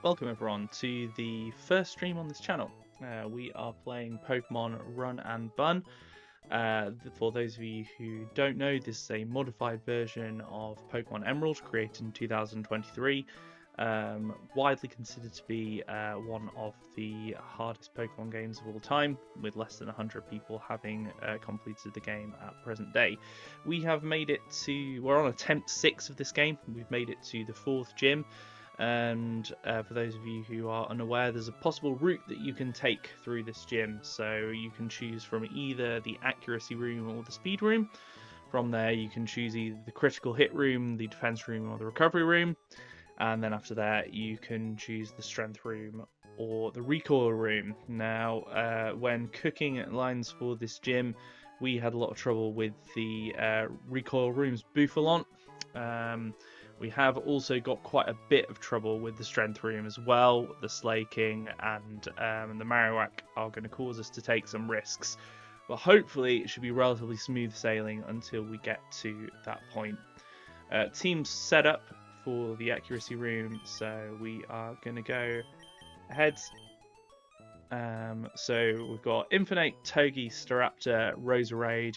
welcome everyone to the first stream on this channel. We are playing Pokemon Run and Bun. For those of you who don't know, this is a modified version of Pokemon Emerald created in 2023. Widely considered to be one of the hardest Pokemon games of all time, with less than 100 people having completed the game at present day. We have made it to, we're on attempt 6 of this game. We've made it to the 4th gym. And for those of you who are unaware, there's a possible route that you can take through this gym. So you can choose from either the accuracy room or the speed room. From there you can choose either the critical hit room, the defense room, or the recovery room. And then after that you can choose the strength room or the recoil room. Now when cooking lines for this gym, we had a lot of trouble with the recoil rooms Buffalant. We have also got quite a bit of trouble with the strength room as well. The Slaking and the Marowak are going to cause us to take some risks. But hopefully it should be relatively smooth sailing until we get to that point. Teams set up for the accuracy room, so we are going to go ahead. So we've got Infinite, Togi, Staraptor, Roserade,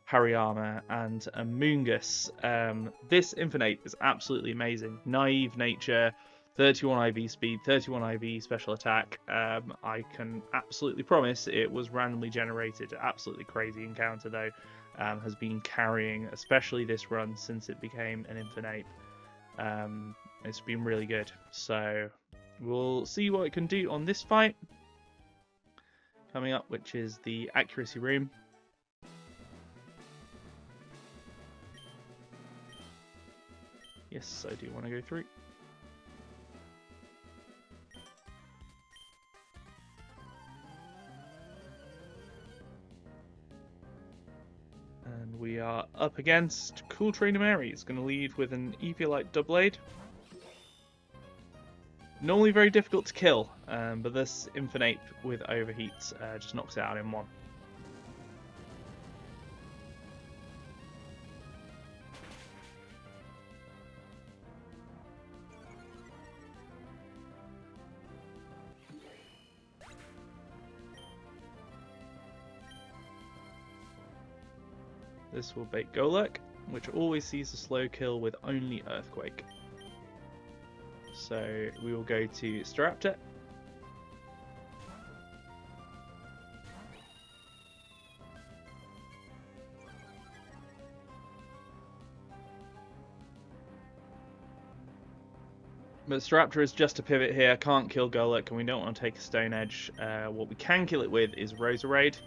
Hariyama, and Amoonguss. This Infinite is absolutely amazing. Naive nature, 31 IV speed, 31 IV special attack. I can absolutely promise it was randomly generated. Absolutely crazy encounter though. Has been carrying, especially this run since it became an Infinite. It's been really good. So we'll see what it can do on this fight coming up, which is the accuracy room. Yes, I do want to go through. And we are up against Cool Trainer Mary. It's going to lead with an Eviolite Doublade. Normally very difficult to kill, but this Infinite with Overheat just knocks it out in one. This will bait Golurk, which always sees a slow kill with only Earthquake. So we will go to Staraptor. But Staraptor is just a pivot here, can't kill Golurk, and we don't want to take a Stone Edge. What we can kill it with is Roserade,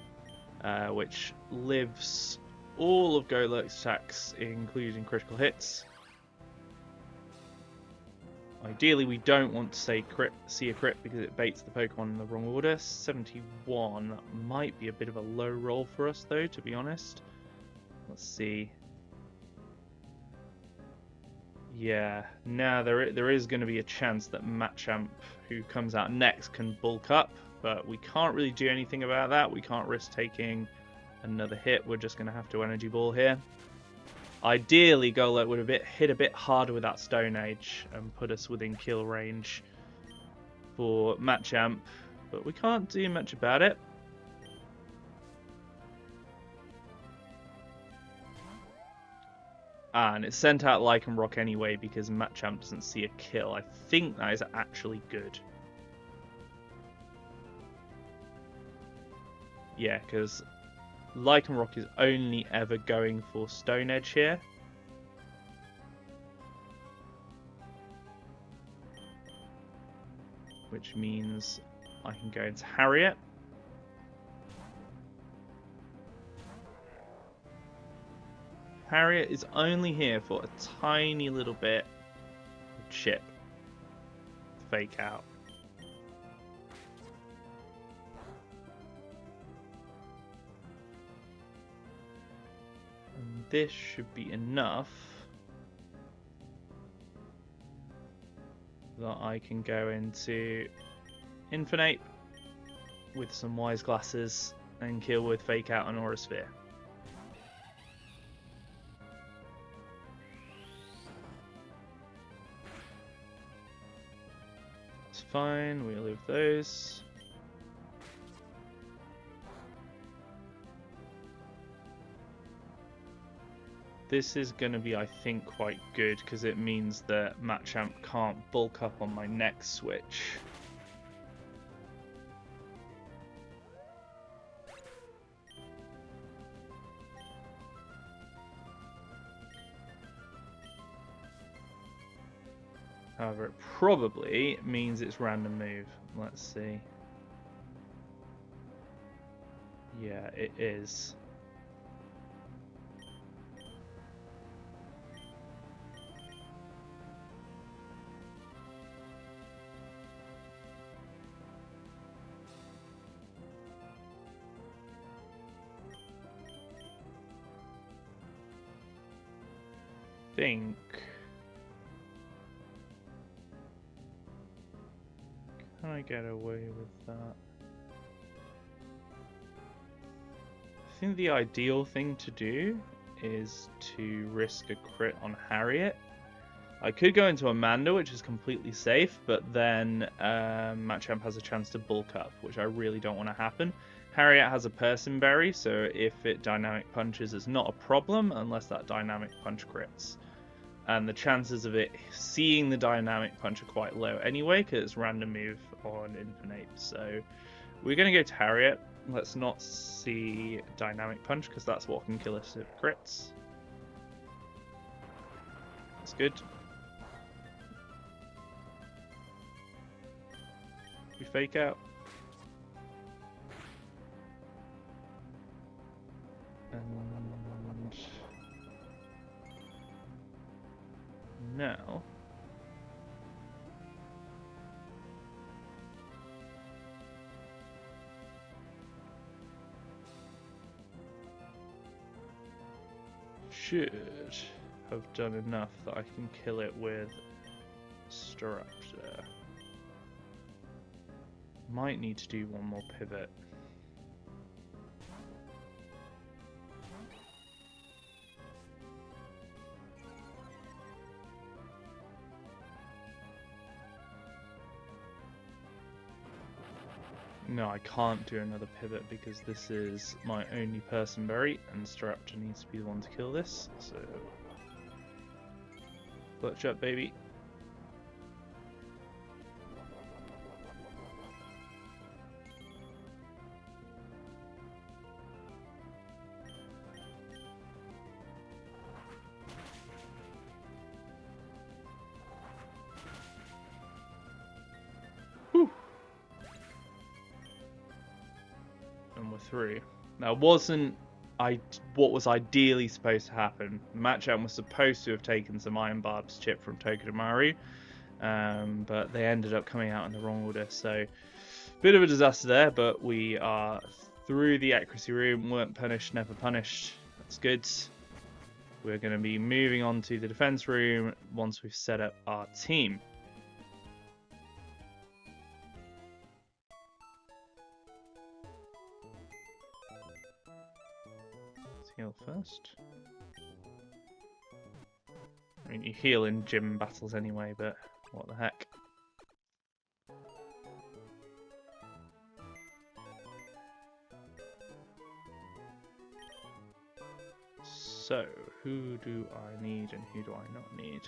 which lives all of Golurk's attacks, including critical hits. Ideally, we don't want to see a crit because it baits the Pokemon in the wrong order. 71 might be a bit of a low roll for us, though, to be honest. Let's see. Yeah, now there is going to be a chance that Machamp, who comes out next, can bulk up, but we can't really do anything about that. We can't risk taking another hit. We're just going to have to Energy Ball here. Ideally, Golurk would have hit a bit harder with that Stone Age and put us within kill range for Machamp, but we can't do much about it. And it sent out Lycanroc anyway because Machamp doesn't see a kill. I think that is actually good. Yeah, because Lycanroc is only ever going for Stone Edge here. Which means I can go into Harriet. Harriet is only here for a tiny little bit of chip. Fake out. And this should be enough that I can go into Infinite with some Wise Glasses and kill with Fake Out and Aura Sphere. That's fine, we live those. This is going to be, I think, quite good because it means that Machamp can't bulk up on my next switch. However, it probably means it's random move. Let's see. Yeah, it is. Think. Can I get away with that? I think the ideal thing to do is to risk a crit on Harriet. I could go into Amanda, which is completely safe, but then Machamp has a chance to bulk up, which I really don't want to happen. Harriet has a Person Berry, so if it Dynamic Punches, it's not a problem unless that Dynamic Punch crits. And the chances of it seeing the Dynamic Punch are quite low anyway, because it's random move on Infinite. So we're going to go to Harriet. Let's not see Dynamic Punch, because that's what can kill us if it crits. That's good. We fake out. And now should have done enough that I can kill it with Staraptor. Might need to do one more pivot. No, I can't do another pivot because this is my only Person Berry, and Staraptor needs to be the one to kill this. So, clutch up, baby. And we're through. Now, wasn't what was ideally supposed to happen? Machamp was supposed to have taken some Iron Barb's chip from Togedemaru, but they ended up coming out in the wrong order. So, bit of a disaster there, but we are through the accuracy room. Weren't punished, never punished. That's good. We're going to be moving on to the defense room once we've set up our team. Heal first. I mean, you heal in gym battles anyway, but what the heck. So, who do I need and who do I not need?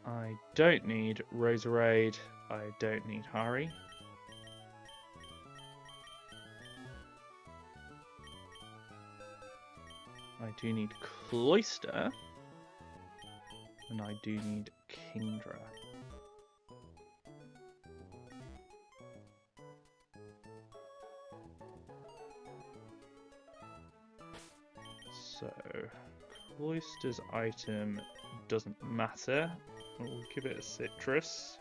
I don't need Roserade. I don't need Hari. I do need Cloyster, and I do need Kingdra. So, Cloyster's item doesn't matter. We'll give it a citrus.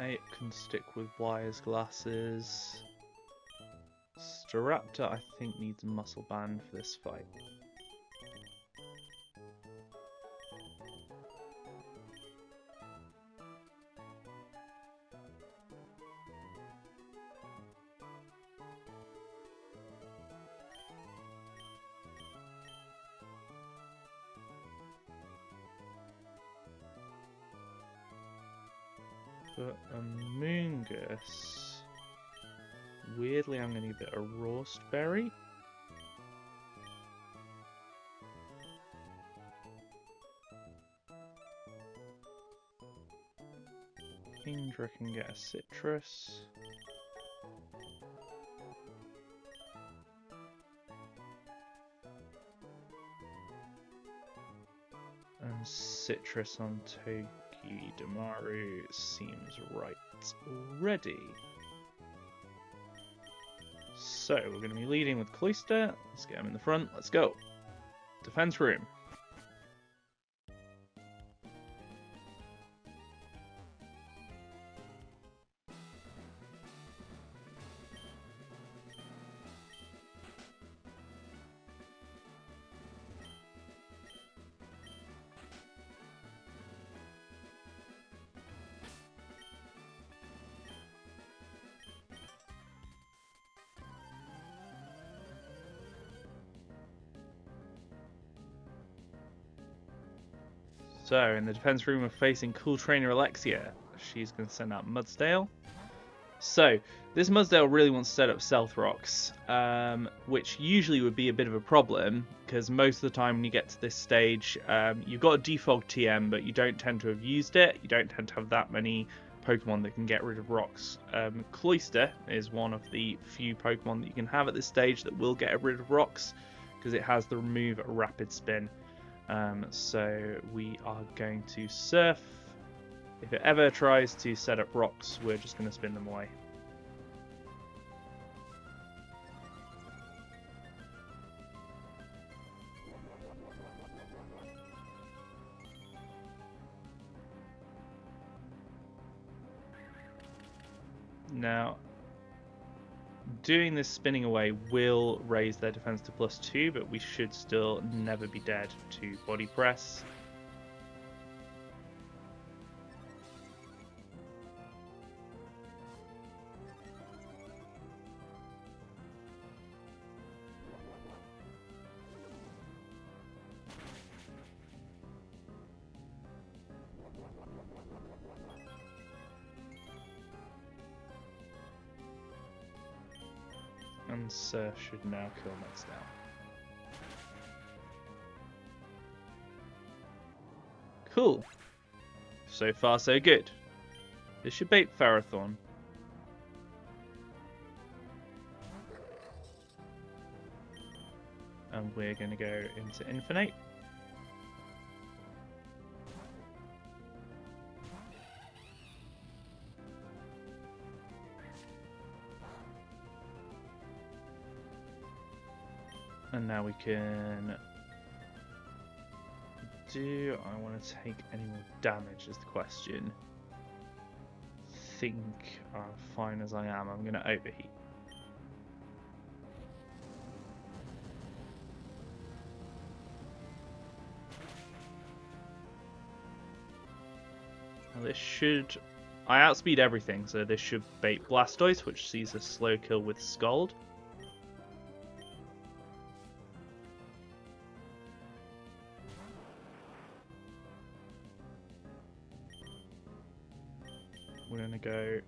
It can stick with wires, glasses. Staraptor, I think, needs muscle band for this fight. For Amoongus, weirdly I'm going to give it a Rawstberry. Kingdra can get a citrus. And citrus on Toki Damaru seems right already. So we're going to be leading with Cloister. Let's get him in the front. Let's go. Defense room. So, in the defense room, we're facing Cool Trainer Alexia. She's going to send out Mudsdale. So, this Mudsdale really wants to set up Stealth Rocks, which usually would be a bit of a problem, because most of the time when you get to this stage, you've got a defog TM, but you don't tend to have used it. You don't tend to have that many Pokemon that can get rid of rocks. Cloister is one of the few Pokemon that you can have at this stage that will get rid of rocks, because it has the remove Rapid Spin. So we are going to Surf. If it ever tries to set up rocks, we're just going to spin them away. Now, doing this spinning away will raise their defense to +2, but we should still never be dead to Body Press. And Surf should now kill Mudsdale. Cool. So far, so good. This should bait Ferrothorn. And we're going to go into Infinite. And now we can do I want to take any more damage is the question. I think I'm fine as I am. I'm going to overheat. Now this should... I outspeed everything, so this should bait Blastoise, which sees a slow kill with Scald. We're going to go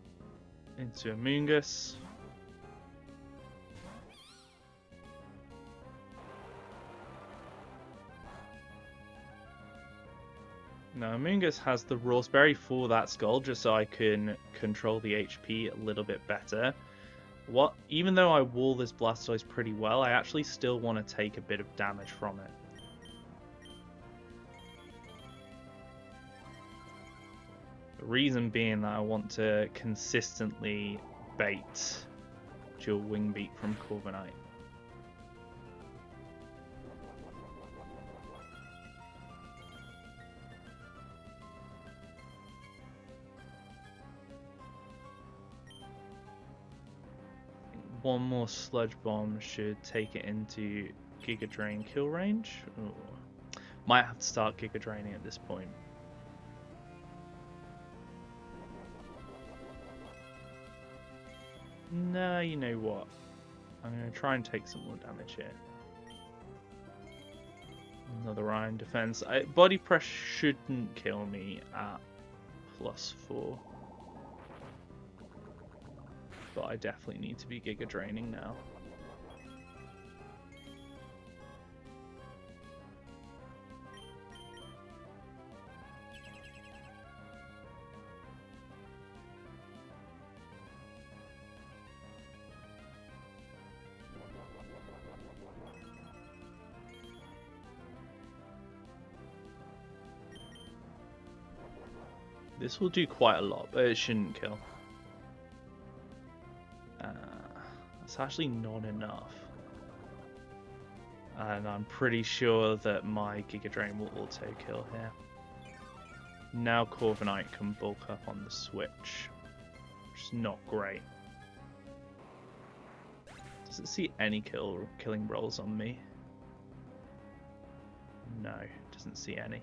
into Amoongus. Now Amoongus has the Rawsberry for that Skull, just so I can control the HP a little bit better. Even though I wall this Blastoise pretty well, I actually still want to take a bit of damage from it. The reason being that I want to consistently bait dual Wing Beat from Corviknight. One more Sludge Bomb should take it into Giga Drain kill range. Ooh. Might have to start Giga Draining at this point. No, you know what? I'm going to try and take some more damage here. Another Iron Defense. Body Press shouldn't kill me at +4. but I definitely need to be Giga Draining now. This will do quite a lot, but it shouldn't kill. That's actually not enough. And I'm pretty sure that my Giga Drain will auto-kill here. Now Corviknight can bulk up on the switch, which is not great. Does it see any killing rolls on me? No, doesn't see any.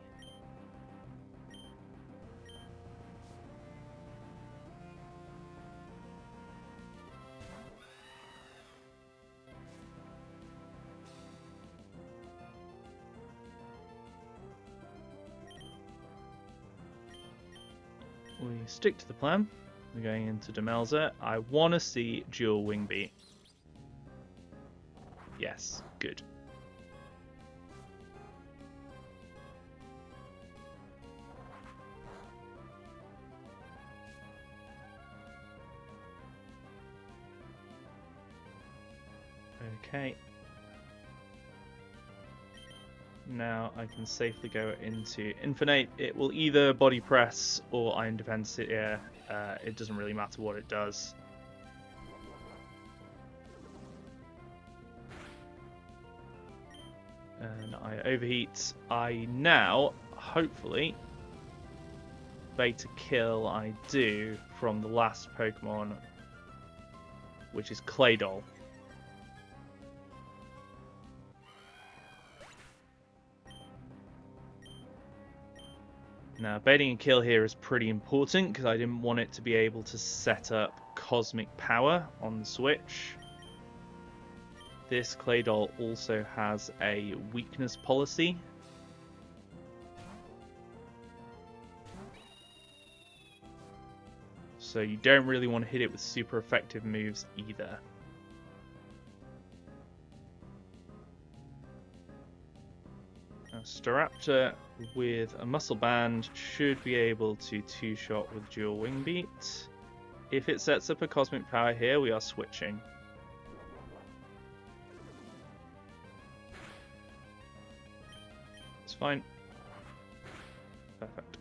We stick to the plan. We're going into Demelza. I want to see dual Wing Beat. Yes, good. Okay. Now I can safely go into Infinite. It will either body press or Iron Defense it here. It doesn't really matter what it does. And I overheat. I now, hopefully, beta kill I do from the last Pokemon, which is Claydol. Now, baiting a kill here is pretty important because I didn't want it to be able to set up Cosmic Power on the Switch. This Claydol also has a weakness policy. So you don't really want to hit it with super effective moves either. Staraptor with a Muscle Band should be able to two-shot with dual Wing Beat. If it sets up a Cosmic Power here, we are switching. It's fine. Perfect.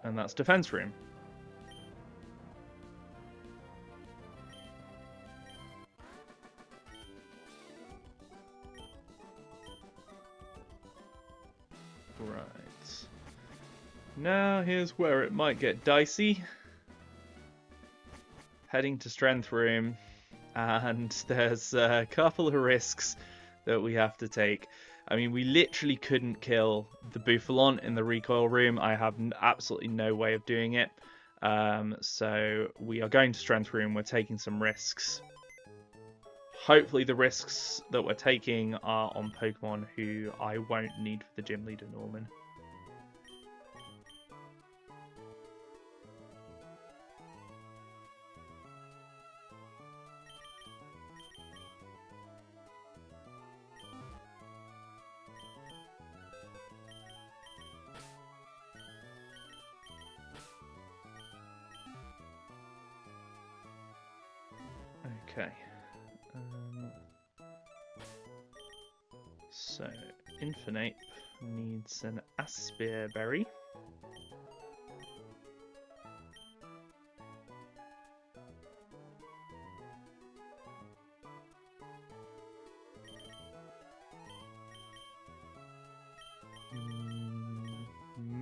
And that's Defense Room. Right. Now here's where it might get dicey. Heading to Strength Room, and there's a couple of risks that we have to take. I mean, we literally couldn't kill the Bouffalon in the recoil room. I have absolutely no way of doing it. So we are going to Strength Room. We're taking some risks. Hopefully the risks that we're taking are on Pokemon who I won't need for the Gym Leader Norman. Okay. So, Infinite needs an Aspire Berry.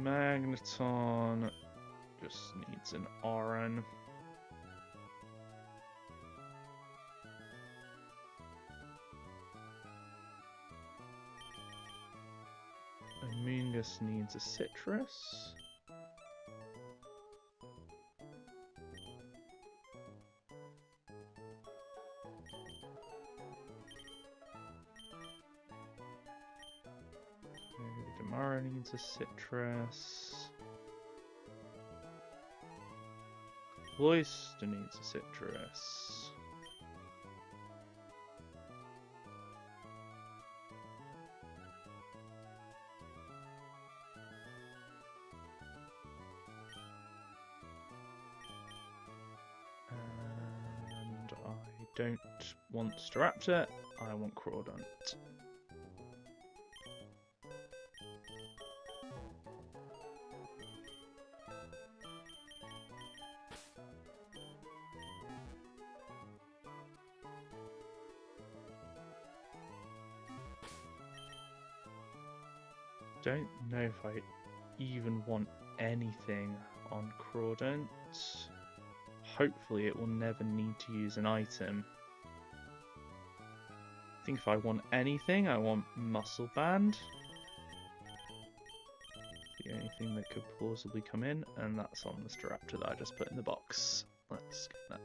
Magneton just needs an Aron. Amoonguss needs a Citrus. Damara needs a Citrus. Cloister needs a citrus. And I don't want Staraptor, I want Crawdont. Don't know if I even want anything on Crawdont. Hopefully it will never need to use an item. I think if I want anything, I want Muscle Band. The only thing that could plausibly come in, and that's on the Staraptor that I just put in the box. Let's get that.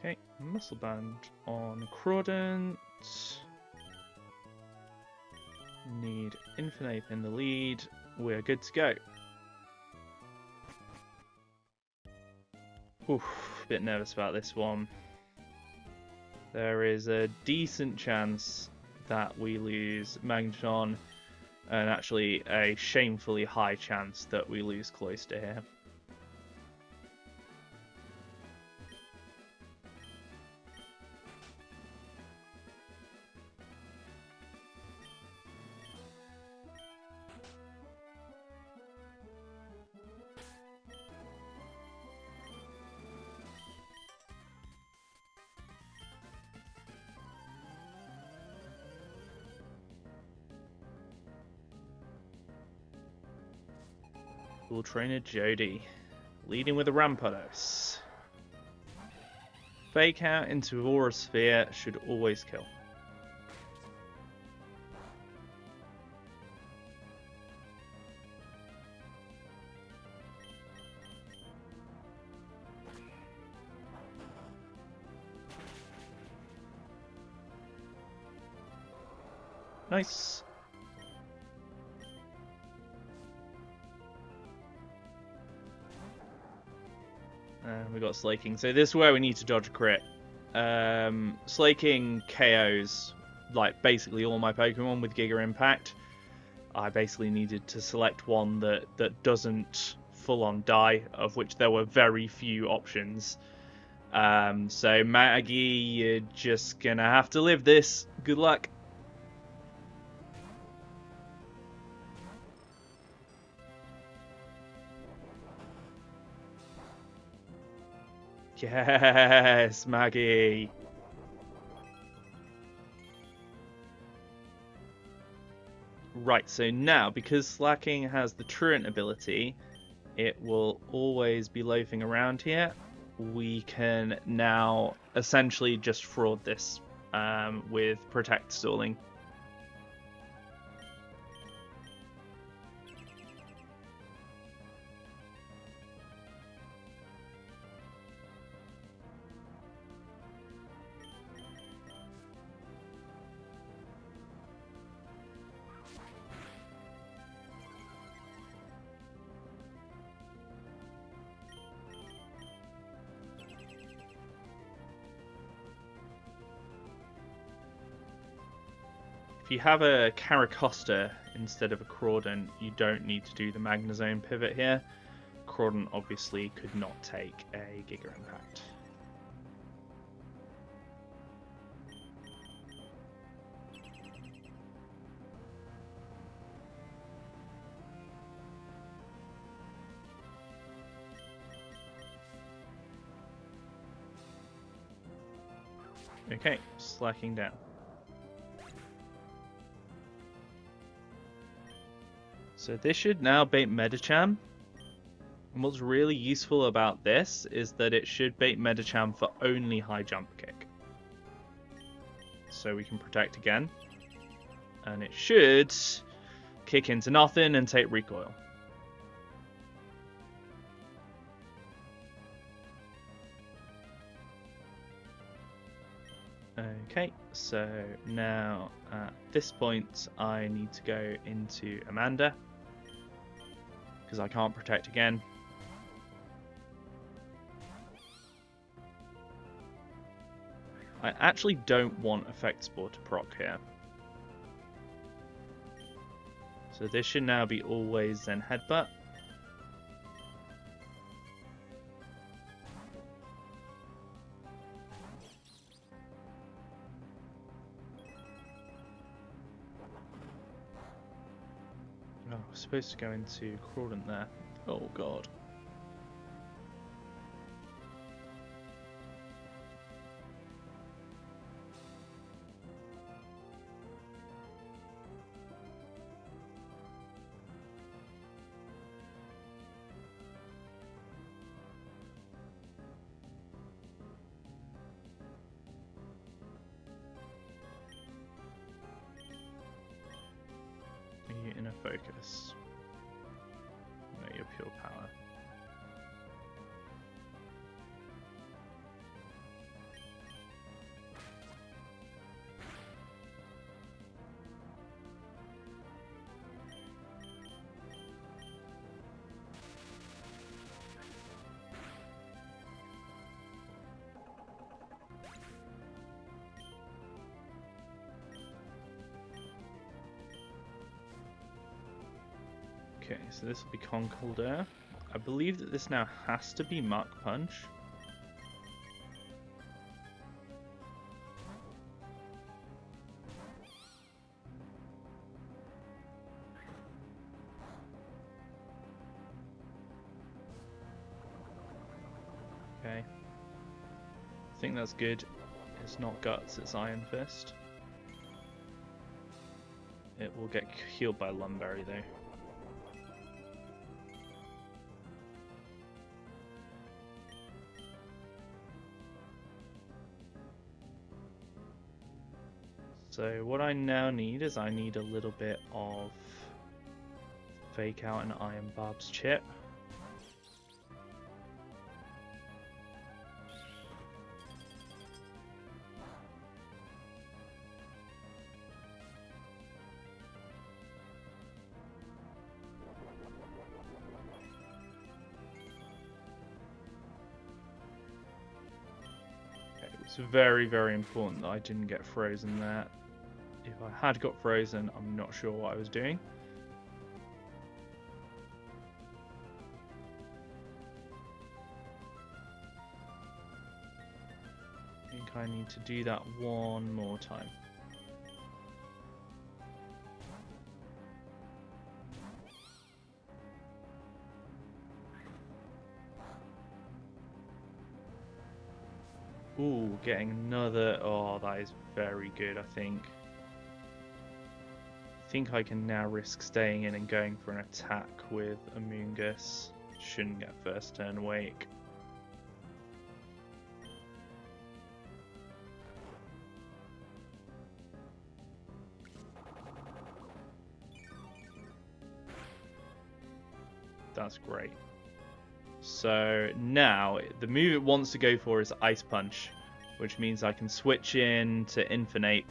Okay, Muscle Band on Crawdont. Need Infinite in the lead. We're good to go. Oof, a bit nervous about this one. There is a decent chance that we lose Magneton, and actually a shamefully high chance that we lose Cloister here. Dual Trainer Jody, leading with a Rampardos. Fake out into Aura Sphere should always kill. Nice. We got Slaking. So this is where we need to dodge a crit. Slaking KOs like basically all my Pokemon with Giga Impact. I basically needed to select one that doesn't full on die, of which there were very few options. So Maggie, you're just gonna have to live this. Good luck. Yes, Maggie. Right, so now, because Slacking has the Truant ability, it will always be loafing around here. We can now essentially just fraud this with Protect stalling. If you have a Caracosta instead of a Crawdont, you don't need to do the Magnezone pivot here. Crawdont obviously could not take a Giga Impact. Okay, slacking down. So this should now bait Medicham. And what's really useful about this is that it should bait Medicham for only high jump kick. So we can protect again. And it should kick into nothing and take recoil. Okay, so now at this point I need to go into Amanda because I can't protect again. I actually don't want Effect Spore to proc here. So this should now be always then Headbutt. Oh, we're supposed to go into Crawdent there. Oh god. Are you in a focus? No, you're pure power. Okay, so this will be Conkeldurr. I believe that this now has to be Mach Punch. Okay. I think that's good. It's not Guts, it's Iron Fist. It will get healed by Lumberry though. So what I now need is I need a little bit of Fake Out and Iron Barb's chip. Okay, it's very, very important that I didn't get frozen there. If I had got frozen, I'm not sure what I was doing. I think I need to do that one more time. Ooh, getting another... Oh, that is very good, I think. I think I can now risk staying in and going for an attack with Amoonguss. Shouldn't get first turn wake. That's great. So now the move it wants to go for is Ice Punch, which means I can switch in to Infinite.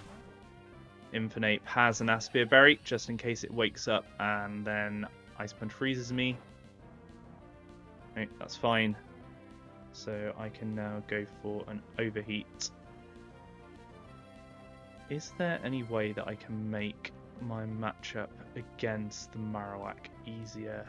Infinite has an Aspia Berry just in case it wakes up and then Ice Punch freezes me. Okay, that's fine. So I can now go for an Overheat. Is there any way that I can make my matchup against the Marowak easier?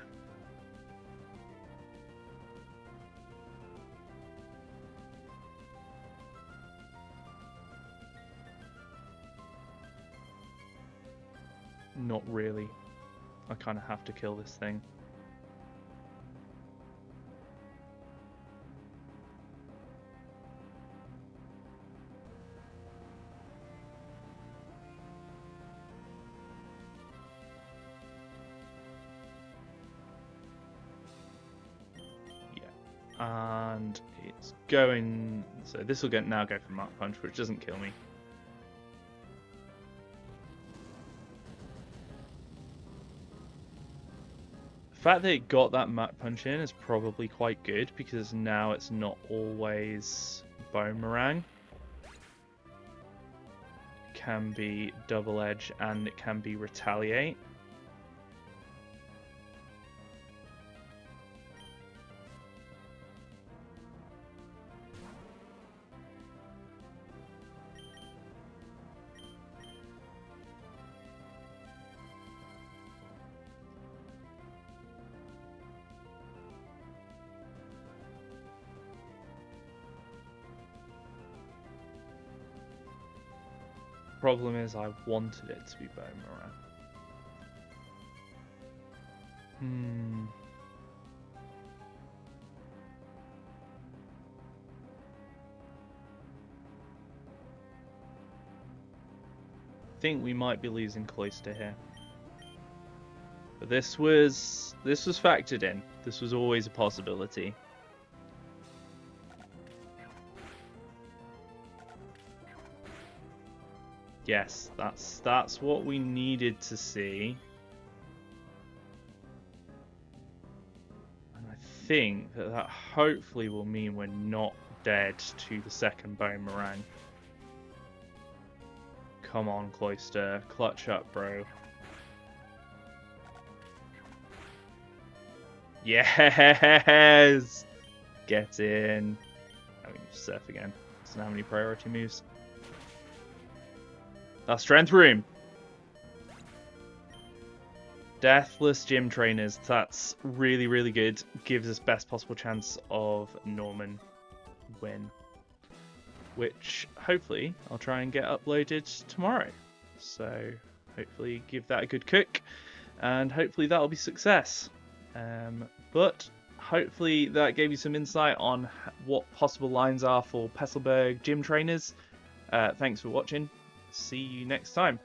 Not really. I kind of have to kill this thing. Yeah. And it's going... So this will now go for Mach Punch, which doesn't kill me. The fact that it got that Mach Punch in is probably quite good because now it's not always Boomerang. can be double edge, and it can be retaliate. Problem is, I wanted it to be boomerang. I think we might be losing Cloister here. But this was factored in. This was always a possibility. Yes, that's what we needed to see. And I think that hopefully will mean we're not dead to the second boomerang. Come on, Cloister. Clutch up, bro. Yes! Get in. I mean, surf again. Doesn't have any priority moves. That's Strength Room. Deathless Gym Trainers. That's really, really good. Gives us best possible chance of Norman win. Which, hopefully, I'll try and get uploaded tomorrow. So, hopefully give that a good cook. And hopefully that'll be success. But hopefully that gave you some insight on what possible lines are for Petalburg Gym Trainers. Thanks for watching. See you next time.